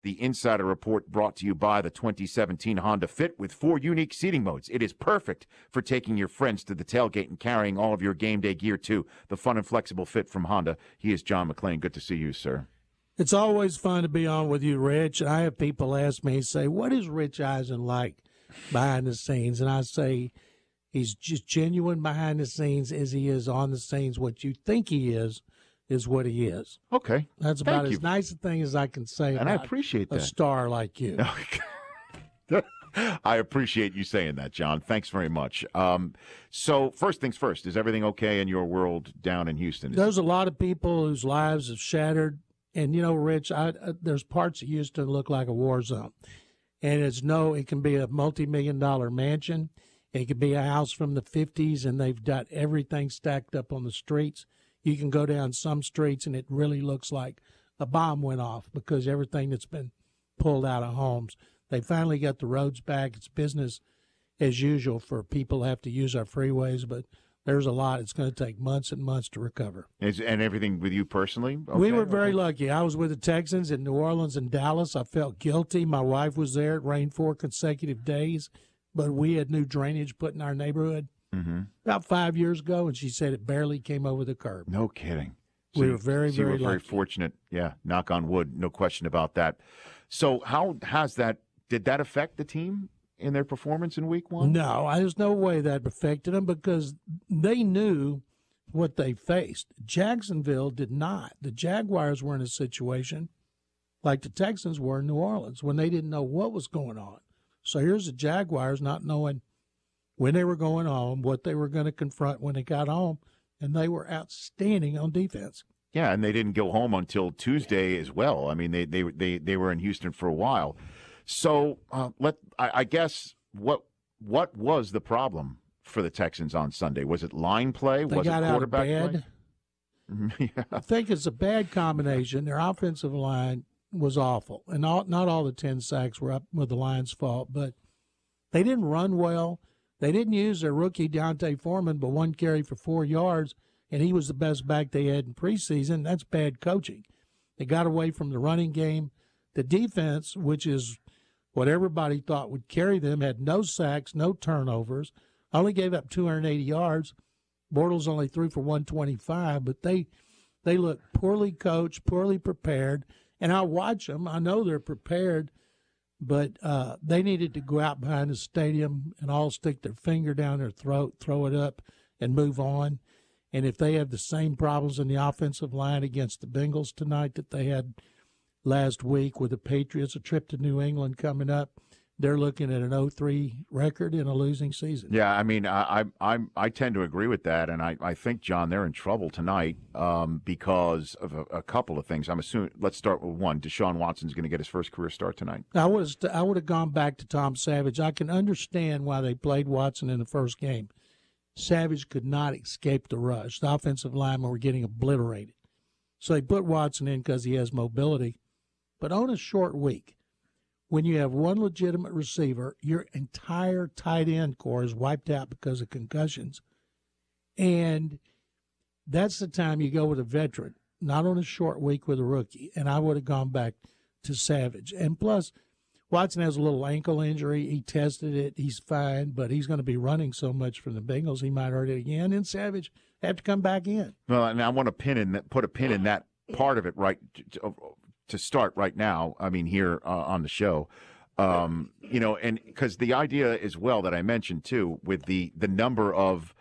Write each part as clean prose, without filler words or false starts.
The Insider Report brought to you by the 2017 Honda Fit with 4 unique seating modes. It is perfect for taking your friends to the tailgate and carrying all of your game day gear, too. The fun and flexible fit from Honda. He is John McClain. Good to see you, sir. It's always fun to be on with you, Rich. I have people ask me, say, what is Rich Eisen like behind the scenes? And I say, he's just genuine behind the scenes as he is on the scenes. What you think he is what he is. Okay. That's about as nice a thing as I can say and about I appreciate that. A star like you. I appreciate you saying that, John. Thanks very much. So first things first, is everything okay in your world down in Houston? There's a lot of people whose lives have shattered. And, you know, Rich, there's parts of Houston that look like a war zone. And it can be a multi-million-dollar mansion. It could be a house from the 50s, and they've got everything stacked up on the streets. You can go down some streets, and it really looks like a bomb went off because everything that's been pulled out of homes. They finally got the roads back. It's business as usual for people who have to use our freeways, but there's a lot. It's going to take months and months to recover. And everything with you personally? Okay, we were very lucky. I was with the Texans in New Orleans and Dallas. I felt guilty. My wife was there. It rained 4 consecutive days, but we had new drainage put in our neighborhood about 5 years ago, and she said it barely came over the curb. No kidding. So we were very, very lucky. Very fortunate. Yeah, knock on wood, no question about that. So how did that affect the team in their performance in week 1? No, there's no way that affected them because they knew what they faced. Jacksonville did not. The Jaguars were in a situation like the Texans were in New Orleans when they didn't know what was going on. So here's the Jaguars not knowing when they were going home, what they were going to confront when they got home, and they were outstanding on defense. Yeah, and they didn't go home until Tuesday as well. I mean, they were in Houston for a while. So I guess what was the problem for the Texans on Sunday? Was it line play? Was it quarterback play? Yeah. I think it's a bad combination. Their offensive line was awful, and not all the 10 sacks were up with the Lions' fault, but they didn't run well. They didn't use their rookie D'Onta Foreman, but 1 carry for 4 yards, and he was the best back they had in preseason. That's bad coaching. They got away from the running game. The defense, which is what everybody thought would carry them, had no sacks, no turnovers, only gave up 280 yards. Bortles only threw for 125, but they look poorly coached, poorly prepared. And I watch them. I know they're prepared, but they needed to go out behind the stadium and all stick their finger down their throat, throw it up, and move on. And if they have the same problems in the offensive line against the Bengals tonight that they had last week with the Patriots, a trip to New England coming up, they're looking at an 0-3 record in a losing season. Yeah, I mean, I tend to agree with that, and I think, John, they're in trouble tonight because of a couple of things. I'm assuming. Let's start with one. Deshaun Watson's going to get his first career start tonight. I would have gone back to Tom Savage. I can understand why they played Watson in the first game. Savage could not escape the rush. The offensive linemen were getting obliterated. So they put Watson in because he has mobility. But on a short week, when you have one legitimate receiver, your entire tight end core is wiped out because of concussions. And that's the time you go with a veteran, not on a short week with a rookie. And I would have gone back to Savage. And plus, Watson has a little ankle injury. He tested it. He's fine, but he's going to be running so much from the Bengals, he might hurt it again. And Savage have to come back in. Well, and I want to put a pin in that part of it right to start right now. I mean, here on the show, and because the idea as well that I mentioned too, with the number of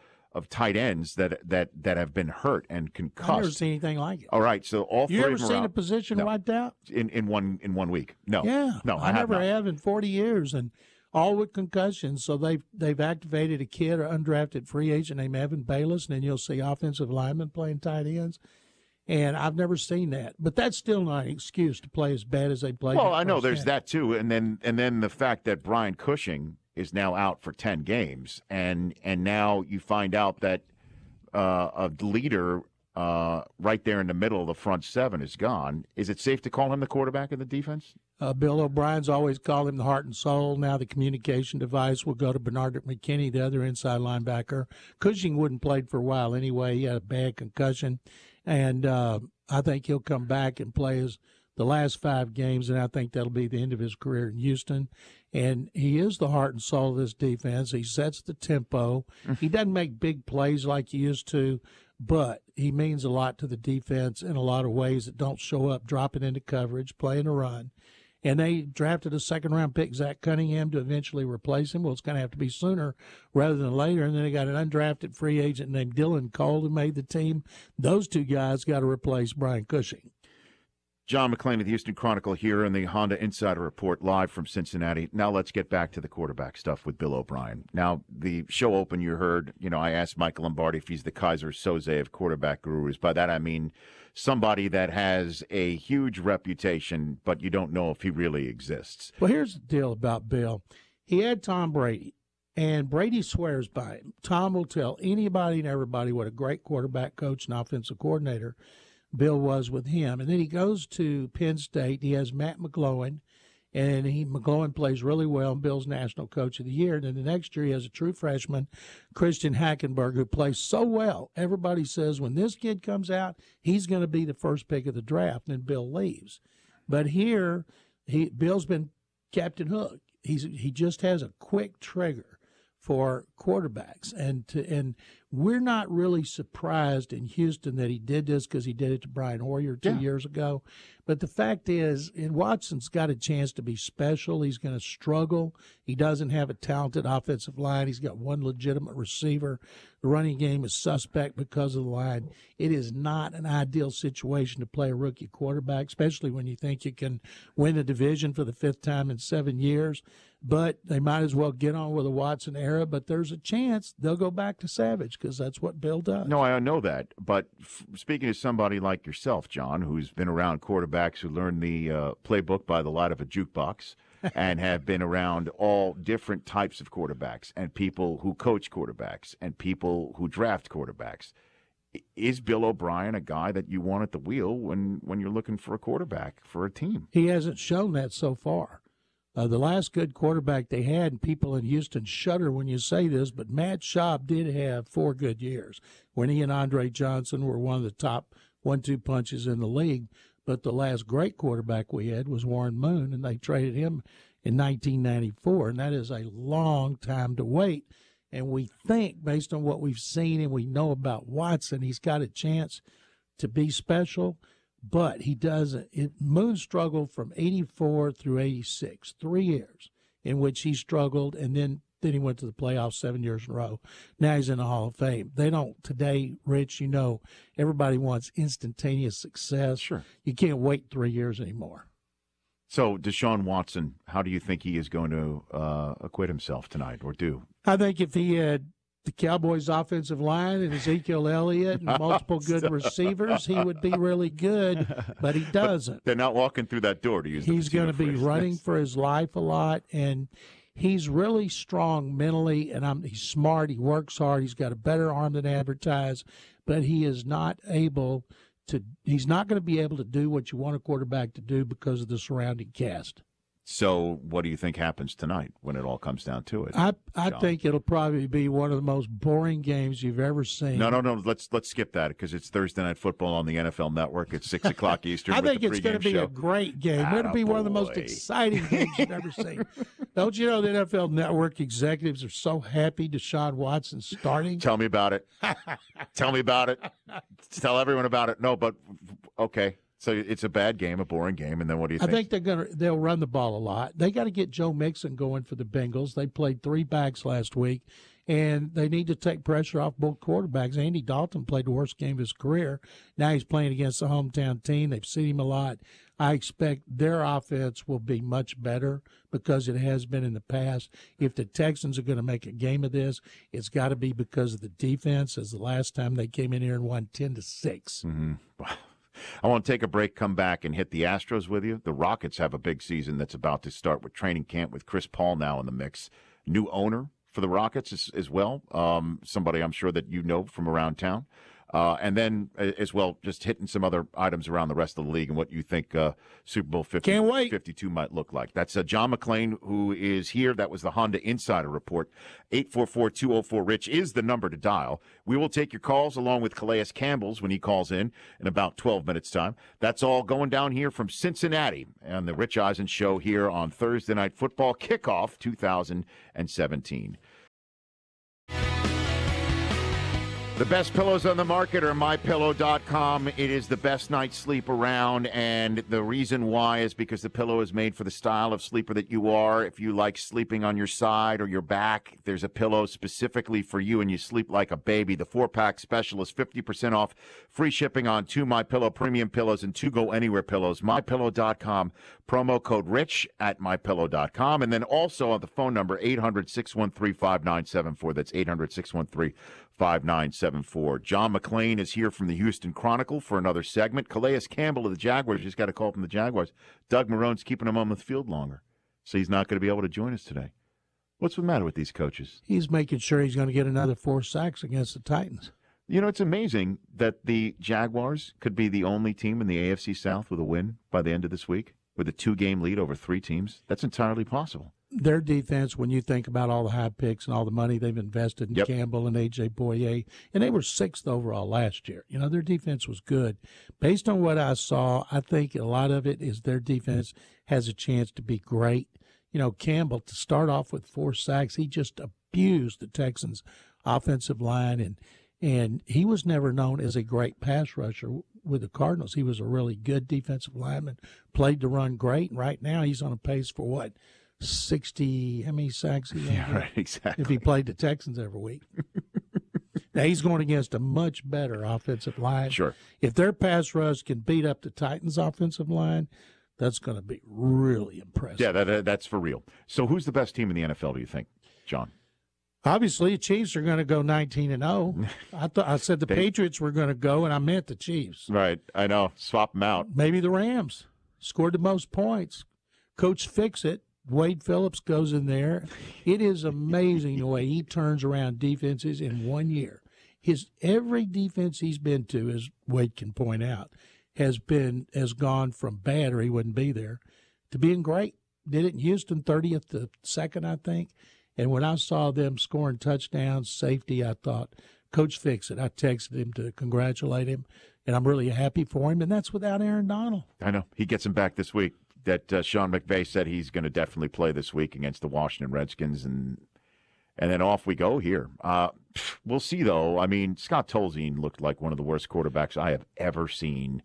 tight ends that have been hurt and concussed. I've never seen anything like it. All right, so all three. You ever of them seen a position wiped out in 1 week? No. Yeah, no, I never have in 40 years, and all with concussions. So they've activated a kid or undrafted free agent named Evan Bayless, and then you'll see offensive linemen playing tight ends. And I've never seen that, but that's still not an excuse to play as bad as they played. Well, I know there's that too, and then the fact that Brian Cushing is now out for 10 games, and now you find out that a leader right there in the middle of the front seven is gone. Is it safe to call him the quarterback of the defense? Bill O'Brien's always called him the heart and soul. Now the communication device will go to Bernard McKinney, the other inside linebacker. Cushing wouldn't played for a while anyway. He had a bad concussion. And I think he'll come back and play as the last 5 games, and I think that'll be the end of his career in Houston. And he is the heart and soul of this defense. He sets the tempo. He doesn't make big plays like he used to, but he means a lot to the defense in a lot of ways that don't show up dropping into coverage, playing a run. And they drafted a second-round pick, Zach Cunningham, to eventually replace him. Well, it's going to have to be sooner rather than later. And then they got an undrafted free agent named Dylan Cole who made the team. Those 2 guys got to replace Brian Cushing. John McClain of the Houston Chronicle here in the Honda Insider Report live from Cincinnati. Now let's get back to the quarterback stuff with Bill O'Brien. Now, the show open you heard, I asked Michael Lombardi if he's the Kaiser Soze of quarterback gurus. By that I mean somebody that has a huge reputation, but you don't know if he really exists. Well, here's the deal about Bill. He had Tom Brady, and Brady swears by him. Tom will tell anybody and everybody what a great quarterback coach and offensive coordinator Bill was with him. And then he goes to Penn State. He has Matt McClain, and McClain plays really well, and Bill's National Coach of the Year. And then the next year he has a true freshman, Christian Hackenberg, who plays so well. Everybody says when this kid comes out, he's going to be the first pick of the draft, and Bill leaves. But here, Bill's been Captain Hook. He just has a quick trigger for quarterbacks, and we're not really surprised in Houston that he did this because he did it to Brian Hoyer 2 years ago. But the fact is, Watson's got a chance to be special. He's going to struggle. He doesn't have a talented offensive line. He's got one legitimate receiver. The running game is suspect because of the line. It is not an ideal situation to play a rookie quarterback, especially when you think you can win a division for the 5th time in 7 years. But they might as well get on with the Watson era. But there's a chance they'll go back to Savage because that's what Bill does. No, I know that. But speaking to somebody like yourself, John, who's been around quarterbacks who learned the playbook by the light of a jukebox and have been around all different types of quarterbacks and people who coach quarterbacks and people who draft quarterbacks, is Bill O'Brien a guy that you want at the wheel when you're looking for a quarterback for a team? He hasn't shown that so far. The last good quarterback they had, and people in Houston shudder when you say this, but Matt Schaub did have 4 good years when he and Andre Johnson were one of the top 1-2 punches in the league. But the last great quarterback we had was Warren Moon, and they traded him in 1994, and that is a long time to wait. And we think, based on what we've seen and we know about Watson, he's got a chance to be special. But he doesn't. Moon struggled from 84 through 86, 3 years in which he struggled, and then he went to the playoffs 7 years in a row. Now he's in the Hall of Fame. They don't today, Rich, everybody wants instantaneous success. Sure. You can't wait 3 years anymore. So Deshaun Watson, how do you think he is going to acquit himself tonight or do? I think if he had the Cowboys' offensive line and Ezekiel Elliott and multiple good receivers, he would be really good, but he doesn't. But they're not walking through that door to use the He's going to be phrase. running for his life a lot, and he's really strong mentally, and he's smart. He works hard. He's got a better arm than advertised, but he is not able to – he's not going to be able to do what you want a quarterback to do because of the surrounding cast. So what do you think happens tonight when it all comes down to it? I think it'll probably be one of the most boring games you've ever seen. No. Let's skip that because it's Thursday Night Football on the NFL Network at 6 o'clock Eastern. I think it's going to be a great game. It'll be one of the most exciting games you've ever seen. Don't you know the NFL Network executives are so happy Deshaun Watson's starting? Tell me about it. Tell me about it. Tell everyone about it. No, but okay. So it's a bad game, a boring game, and then what do you think? I think they'll run the ball a lot. They got to get Joe Mixon going for the Bengals. They played 3 backs last week, and they need to take pressure off both quarterbacks. Andy Dalton played the worst game of his career. Now he's playing against the hometown team. They've seen him a lot. I expect their offense will be much better because it has been in the past. If the Texans are going to make a game of this, it's got to be because of the defense, as the last time they came in here and won 10-6. Mm-hmm. I want to take a break, come back, and hit the Astros with you. The Rockets have a big season that's about to start with training camp with Chris Paul now in the mix. New owner for the Rockets as well, somebody I'm sure that you know from around town. And then as well, just hitting some other items around the rest of the league and what you think Super Bowl 52 might look like. That's John McClain, who is here. That was the Honda Insider Report. 844-204-RICH is the number to dial. We will take your calls along with Calais Campbell's when he calls in about 12 minutes' time. That's all going down here from Cincinnati and the Rich Eisen Show here on Thursday Night Football Kickoff 2017. The best pillows on the market are MyPillow.com. It is the best night's sleep around, and the reason why is because the pillow is made for the style of sleeper that you are. If you like sleeping on your side or your back, there's a pillow specifically for you, and you sleep like a baby. The 4-pack special is 50% off, free shipping on 2 MyPillow premium pillows and 2 Go Anywhere pillows. MyPillow.com, promo code RICH at MyPillow.com, and then also on the phone number 800-613-5974. That's 800-613-5974. John McClain is here from the Houston Chronicle for another segment. Calais Campbell of the Jaguars just got a call from the Jaguars. Doug Marrone's keeping him on the field longer, so he's not going to be able to join us today. What's the matter with these coaches? He's making sure he's going to get another 4 sacks against the Titans. You know, it's amazing that the Jaguars could be the only team in the AFC South with a win by the end of this week, with a 2-game lead over 3 teams. That's entirely possible. Their defense, when you think about all the high picks and all the money they've invested in Campbell and A.J. Boye, and they were 6th overall last year. You know, their defense was good. Based on what I saw, I think a lot of it is their defense has a chance to be great. You know, Campbell, to start off with 4 sacks, he just abused the Texans' offensive line, and he was never known as a great pass rusher with the Cardinals. He was a really good defensive lineman, played to run great, and right now he's on a pace for what? 60, how many sacks he had? Right, exactly. If he played the Texans every week. Now, he's going against a much better offensive line. Sure. If their pass rush can beat up the Titans' offensive line, that's going to be really impressive. Yeah, that's for real. So who's the best team in the NFL, do you think, John? Obviously, the Chiefs are going to go 19-0. I said the Patriots were going to go, and I meant the Chiefs. Right, I know. Swap them out. Maybe the Rams scored the most points. Coach Fix-It. Wade Phillips goes in there. It is amazing the way he turns around defenses in 1 year. Every defense he's been to, as Wade can point out, has gone from bad, or he wouldn't be there, to being great. Did it in Houston, 30th to 2nd, I think. And when I saw them scoring touchdowns, safety, I thought, Coach Fix-It. I texted him to congratulate him, and I'm really happy for him. And that's without Aaron Donald. I know. He gets him back this week. That Sean McVay said he's going to definitely play this week against the Washington Redskins, and then off we go here. We'll see, though. I mean, Scott Tolzien looked like one of the worst quarterbacks I have ever seen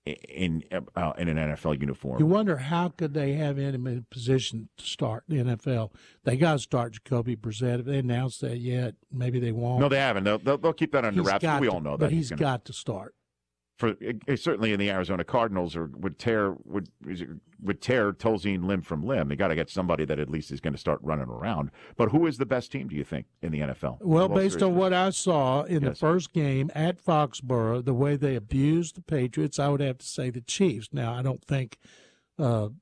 in an NFL uniform. You wonder how could they have him in a position to start the NFL. They got to start Jacoby Brissett. If they announced that yet, maybe they won't. No, they haven't. They'll keep that under wraps. We all know that. But he's got to start. Certainly in the Arizona Cardinals, or would tear Tolzien limb from limb. They got to get somebody that at least is going to start running around. But who is the best team, do you think, in the NFL? Well, based on what I saw in the first game at Foxborough, the way they abused the Patriots, I would have to say the Chiefs. Now, I don't think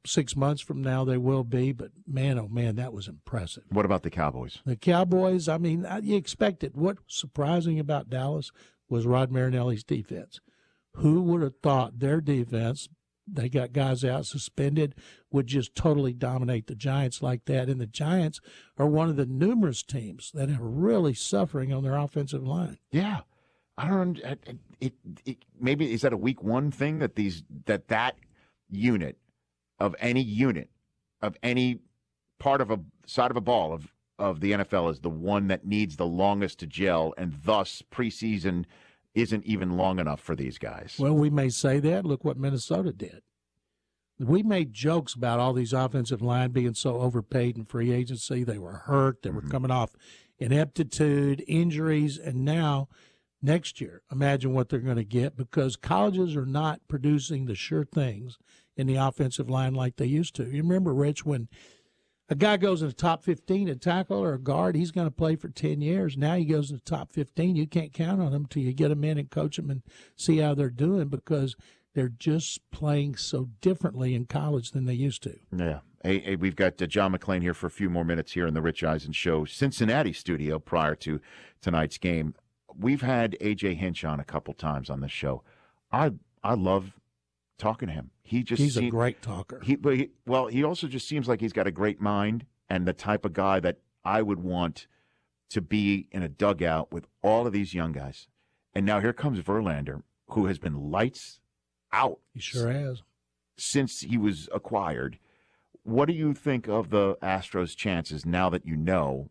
6 months from now they will be, but man, oh man, that was impressive. What about the Cowboys? The Cowboys, I mean, you expected. What was surprising about Dallas was Rod Marinelli's defense. Who would have thought their defense, they got guys out suspended, would just totally dominate the Giants like that? And the Giants are one of the numerous teams that are really suffering on their offensive line. Yeah. I don't know. Maybe is that a week 1 thing that that unit of any part of a side of a ball of the NFL is the one that needs the longest to gel, and thus preseason isn't even long enough for these guys. Well, we may say that. Look what Minnesota did. We made jokes about all these offensive line being so overpaid in free agency. They were hurt. They were coming off ineptitude, injuries, and now next year, imagine what they're going to get, because colleges are not producing the sure things in the offensive line like they used to. You remember, Rich, when a guy goes in the top 15, a tackle or a guard, he's going to play for 10 years. Now he goes in the top 15. You can't count on him until you get them in and coach them and see how they're doing, because they're just playing so differently in college than they used to. Yeah. Hey, we've got John McClain here for a few more minutes here in the Rich Eisen Show Cincinnati studio prior to tonight's game. we've had A.J. Hinch on a couple times on this show. I love talking to him. He's a great talker. He also just seems like he's got a great mind and the type of guy that I would want to be in a dugout with all of these young guys. And now here comes Verlander, who has been lights out. He sure has. Since he was acquired. What do you think of the Astros' chances now that you know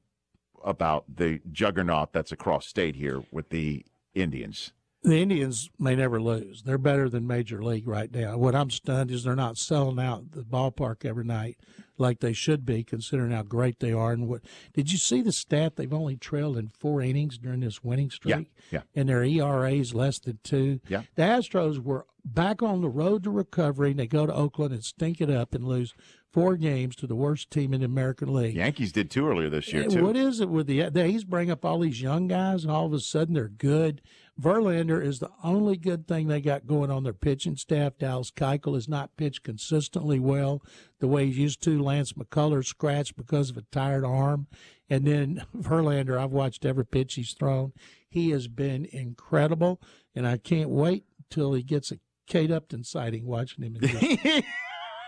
about the juggernaut that's across state here with the Indians? The Indians may never lose. They're better than Major League right now. What I'm stunned is they're not selling out the ballpark every night like they should be, considering how great they are. And what did you see the stat? They've only trailed in 4 innings during this winning streak. Yeah. And their ERA is less than 2. Yeah. The Astros were back on the road to recovery, and they go to Oakland and stink it up and lose 4 games to the worst team in the American League. Yankees did too earlier this year, too. What is it with he's bringing up all these young guys, and all of a sudden they're good. Verlander is the only good thing they got going on their pitching staff. Dallas Keuchel has not pitched consistently well the way he used to. Lance McCullers scratched because of a tired arm. And then Verlander, I've watched every pitch he's thrown. He has been incredible, and I can't wait till he gets a Kate Upton sighting watching him.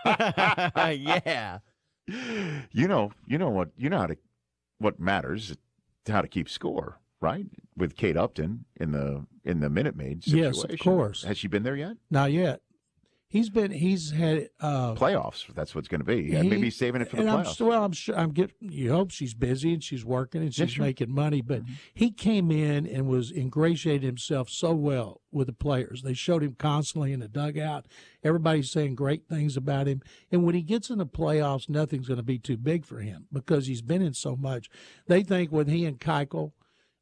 Yeah. What matters, how to keep score, right? With Kate Upton in the Minute Maid situation. Yes, of course. Has she been there yet? Not yet. He's had playoffs. That's what's going to be. Maybe he's saving it for the playoffs. You hope she's busy and she's working and she's making money. But he came in and was ingratiated himself so well with the players. They showed him constantly in the dugout. Everybody's saying great things about him. And when he gets in the playoffs, nothing's going to be too big for him because he's been in so much. They think with he and Keuchel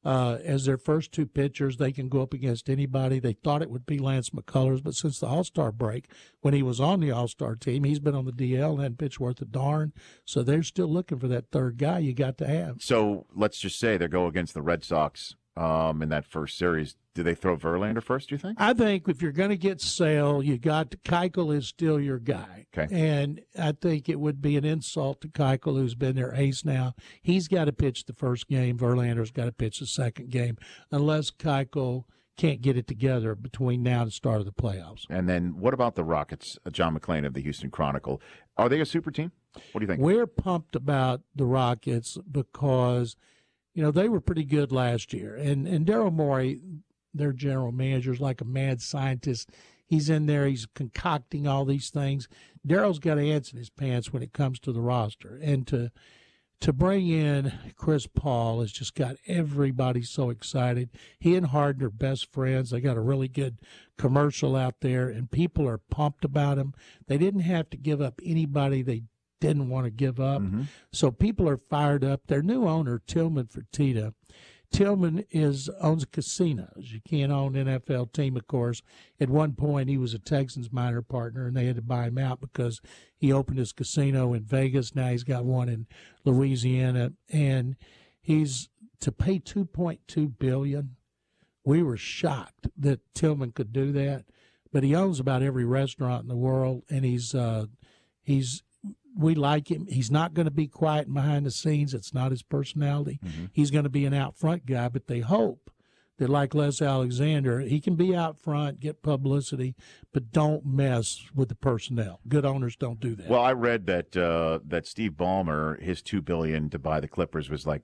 as their first 2 pitchers, they can go up against anybody. They thought it would be Lance McCullers, but since the All-Star break, when he was on the All-Star team, he's been on the DL and hadn't pitched worth a darn. So they're still looking for that third guy you got to have. So let's just say they go against the Red Sox in that first series. Do they throw Verlander first, do you think? I think if you're going to get Sale, you got Keuchel is still your guy. Okay. And I think it would be an insult to Keuchel, who's been their ace now. He's got to pitch the first game. Verlander's got to pitch the second game, unless Keuchel can't get it together between now and the start of the playoffs. And then what about the Rockets? John McClain of the Houston Chronicle. Are they a super team? What do you think? We're pumped about the Rockets because, they were pretty good last year. And Daryl Morey, their general manager, is like a mad scientist. He's in there. He's concocting all these things. Daryl's got ants in his pants when it comes to the roster. And to bring in Chris Paul has just got everybody so excited. He and Harden are best friends. They got a really good commercial out there, and people are pumped about him. They didn't have to give up anybody they didn't want to give up. Mm-hmm. So people are fired up. Their new owner, Tillman Fertitta, Tillman owns casinos. You can't own an NFL team, of course. At one point, he was a Texans minor partner, and they had to buy him out because he opened his casino in Vegas. Now he's got one in Louisiana, and he's to pay $2.2 billion. We were shocked that Tillman could do that, but he owns about every restaurant in the world, and we like him. He's not going to be quiet behind the scenes. It's not his personality. Mm-hmm. He's going to be an out front guy, but they hope that, like Les Alexander, he can be out front, get publicity, but don't mess with the personnel. Good owners don't do that. Well, I read that Steve Ballmer, his $2 billion to buy the Clippers was like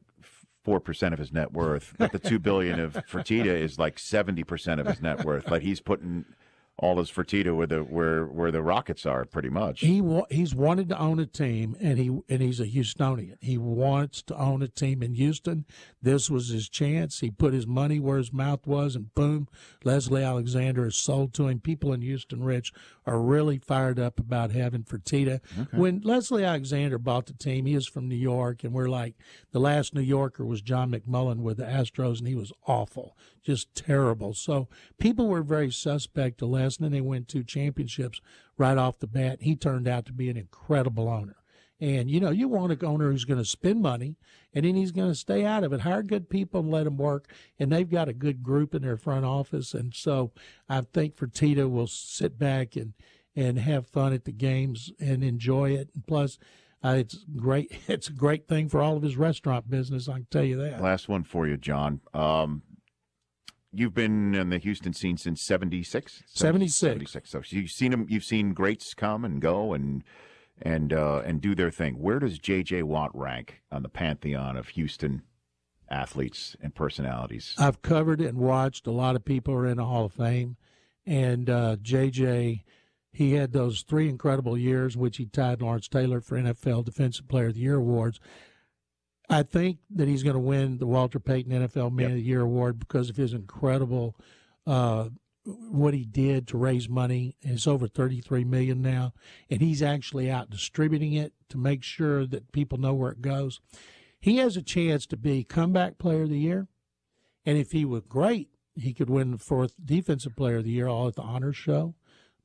4% of his net worth, but the $2 billion of Fertitta is like 70% of his net worth. Like he's putting all his Fertitta where the Rockets are, pretty much. He's wanted to own a team, and he's a Houstonian. He wants to own a team in Houston. This was his chance. He put his money where his mouth was, and boom, Leslie Alexander is sold to him. People in Houston, Rich, are really fired up about having Fertitta. Okay. When Leslie Alexander bought the team, he is from New York, and we're like, the last New Yorker was John McMullen with the Astros, and he was awful, just terrible. So people were very suspect to Les. And then they win 2 championships right off the bat. He turned out to be an incredible owner. And, you want an owner who's going to spend money, and then he's going to stay out of it. Hire good people and let them work. And they've got a good group in their front office. And so I think Fertitta will sit back and have fun at the games and enjoy it. And plus, it's great. It's a great thing for all of his restaurant business, I can tell you that. Last one for you, John. you've been in the Houston scene since 76? 76. So you've seen them. You've seen greats come and go and do their thing. Where does J.J. Watt rank on the pantheon of Houston athletes and personalities? I've covered it and watched. A lot of people are in the Hall of Fame, and J.J., he had those 3 incredible years in which he tied Lawrence Taylor for NFL Defensive Player of the Year awards. I think that he's going to win the Walter Payton NFL Man of the Year award because of his incredible what he did to raise money. It's over $33 million now, and he's actually out distributing it to make sure that people know where it goes. He has a chance to be Comeback Player of the Year, and if he was great, he could win the 4th Defensive Player of the Year all at the Honors Show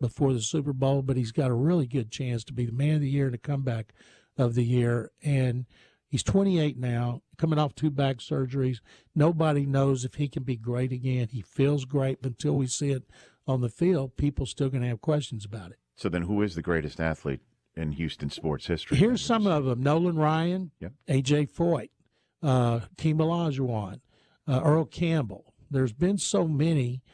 before the Super Bowl, but he's got a really good chance to be the Man of the Year and the Comeback of the Year. And he's 28 now, coming off 2 back surgeries. Nobody knows if he can be great again. He feels great, but until we see it on the field, people still going to have questions about it. So then who is the greatest athlete in Houston sports history? Here's some of them. Nolan Ryan, A.J. Foyt, Keem Olajuwon, Earl Campbell. There's been so many.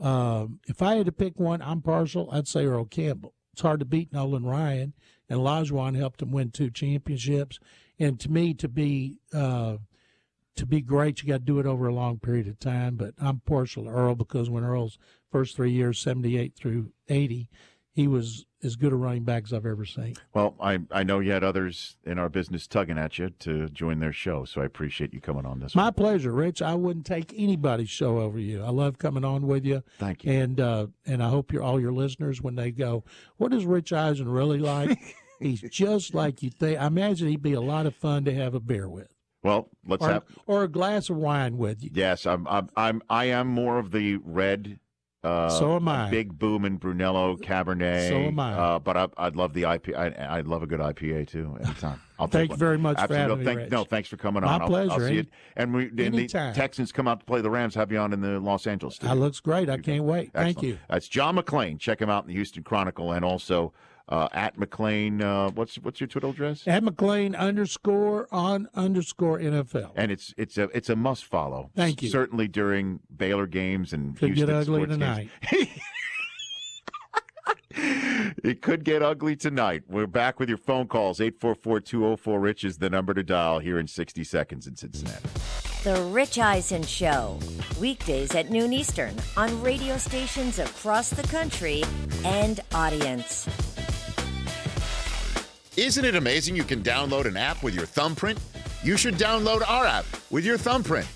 If I had to pick one, I'm partial, I'd say Earl Campbell. It's hard to beat Nolan Ryan, and Olajuwon helped him win 2 championships. And to me, to be great, you got to do it over a long period of time. But I'm partial to Earl because when Earl's first 3 years, 78 through 80, he was as good a running back as I've ever seen. Well, I know you had others in our business tugging at you to join their show, so I appreciate you coming on this one. My pleasure, Rich. I wouldn't take anybody's show over you. I love coming on with you. Thank you. And I hope all your listeners, when they go, what is Rich Eisen really like? He's just like you think. I imagine he'd be a lot of fun to have a beer with. Well, or a glass of wine with you. Yes, I am more of the red. So am I. Big Boom and Brunello Cabernet. So am I. But I'd love the IPA. I'd love a good IPA too. Anytime. Thank you very much for having me, Rich. No, thanks for coming on. My pleasure. I'll see you. And the Texans come out to play the Rams. Have you on in the Los Angeles studio. That looks great. I can't wait. Excellent. Thank you. That's John McClain. Check him out in the Houston Chronicle, and also at McClain. What's your Twitter address? At McClain _on_NFL. And it's a must follow. Thank you. Certainly during Baylor games and Could Houston get ugly sports tonight. Games. It could get ugly tonight. We're back with your phone calls. 844-204-RICH is the number to dial here in 60 seconds in Cincinnati. The Rich Eisen Show, weekdays at noon Eastern on radio stations across the country and audience. Isn't it amazing you can download an app with your thumbprint? You should download our app with your thumbprint.